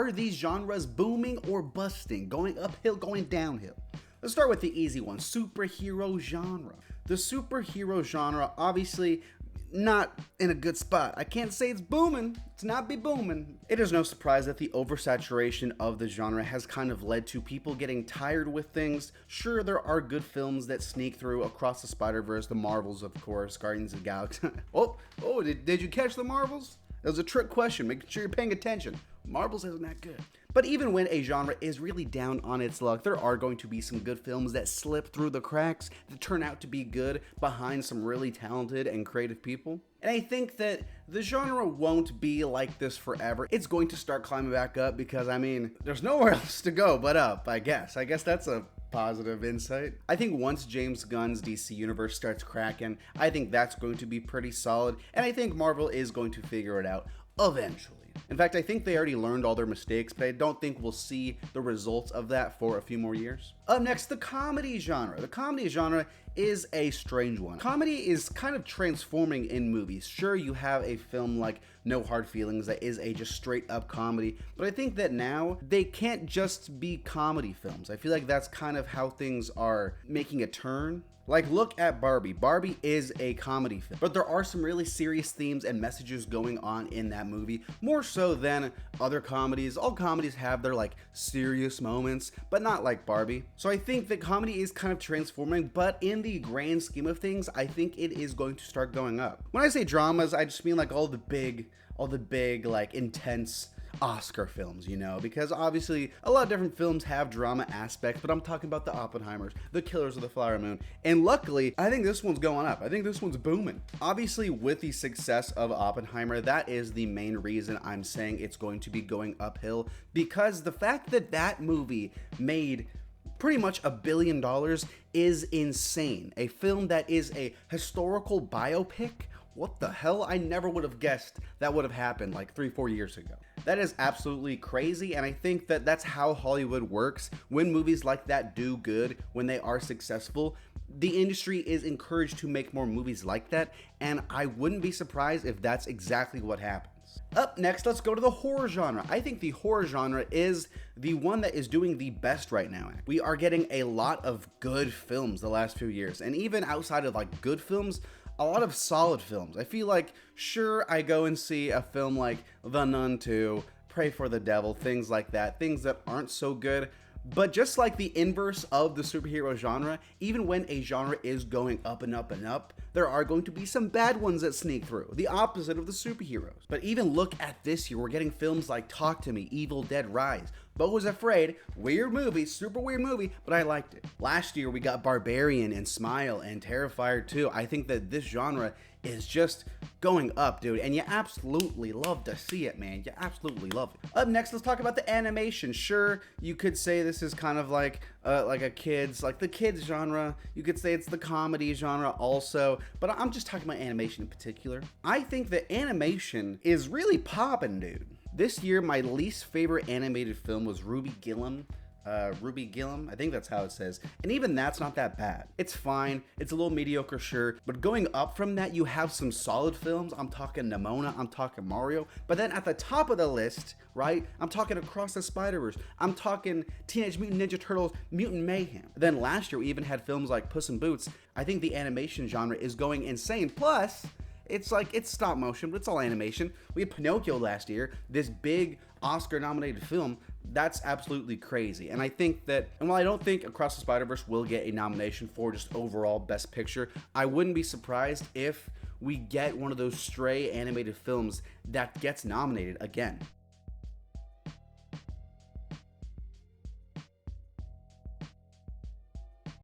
are these genres booming or busting, going uphill, going downhill? Let's start with the easy one, superhero genre. The superhero genre, obviously, not in a good spot. I can't say it's booming. It's not be booming. It is no surprise that the oversaturation of the genre has kind of led to people getting tired with things. Sure, there are good films that sneak through Across the Spider-Verse, the Marvels, of course, Guardians of the Galaxy. Did you catch the Marvels? It was a trick question. Make sure you're paying attention. Marvels isn't that good. But even when a genre is really down on its luck, there are going to be some good films that slip through the cracks, that turn out to be good behind some really talented and creative people. And I think that the genre won't be like this forever. It's going to start climbing back up because, I mean, there's nowhere else to go but up, I guess. I guess that's a positive insight. I think once James Gunn's DC universe starts cracking, I think that's going to be pretty solid. And I think Marvel is going to figure it out eventually. In fact, I think they already learned all their mistakes, but I don't think we'll see the results of that for a few more years. Up next, the comedy genre. The comedy genre is a strange one. Comedy is kind of transforming in movies. Sure, you have a film like No Hard Feelings that is a just straight up comedy, but I think that now they can't just be comedy films. I feel like that's kind of how things are making a turn. Like, look at Barbie. Barbie is a comedy film, but there are some really serious themes and messages going on in that movie, more so than other comedies. All comedies have their like serious moments, but not like Barbie. So I think that comedy is kind of transforming, but in the grand scheme of things, I think it is going to start going up. When I say dramas, I just mean like all the big like intense Oscar films, you know, because obviously a lot of different films have drama aspects, but I'm talking about the Oppenheimers, the Killers of the Flower Moon, and luckily, I think this one's going up. I think this one's booming. Obviously, with the success of Oppenheimer, that is the main reason I'm saying it's going to be going uphill, because the fact that that movie made pretty much $1 billion is insane. A film that is a historical biopic. What the hell? I never would have guessed that would have happened like 3-4 years ago. That is absolutely crazy, and I think that that's how Hollywood works. When movies like that do good, when they are successful, the industry is encouraged to make more movies like that, and I wouldn't be surprised if that's exactly what happens. Up next, let's go to the horror genre. I think the horror genre is the one that is doing the best right now. We are getting a lot of good films the last few years, and even outside of like good films, a lot of solid films. I feel like, sure, I go and see a film like The Nun 2, Pray for the Devil, things like that, things that aren't so good. But just like the inverse of the superhero genre, even when a genre is going up and up and up, there are going to be some bad ones that sneak through, the opposite of the superheroes. But even look at this year, we're getting films like Talk to Me, Evil Dead Rise, Beau Was Afraid, weird movie, super weird movie, but I liked it. Last year we got Barbarian and Smile and Terrifier 2. I think that this genre is just going up, dude, and you absolutely love to see it, man. You absolutely love it. Up next, let's talk about the animation. Sure, you could say this is kind of like the kids genre. You could say it's the comedy genre also, but I'm just talking about animation in particular. I think that animation is really popping, dude. This year, my least favorite animated film was Ruby Gillum, I think that's how it says, and even that's not that bad. It's fine, it's a little mediocre, sure, but going up from that, you have some solid films. I'm talking Nimona, I'm talking Mario, but then at the top of the list, right, I'm talking Across the Spider-Verse, I'm talking Teenage Mutant Ninja Turtles, Mutant Mayhem. Then last year, we even had films like Puss in Boots. I think the animation genre is going insane, plus it's stop motion, but it's all animation. We had Pinocchio last year, this big Oscar-nominated film. That's absolutely crazy. And I think that, and while I don't think Across the Spider-Verse will get a nomination for just overall Best Picture, I wouldn't be surprised if we get one of those stray animated films that gets nominated again.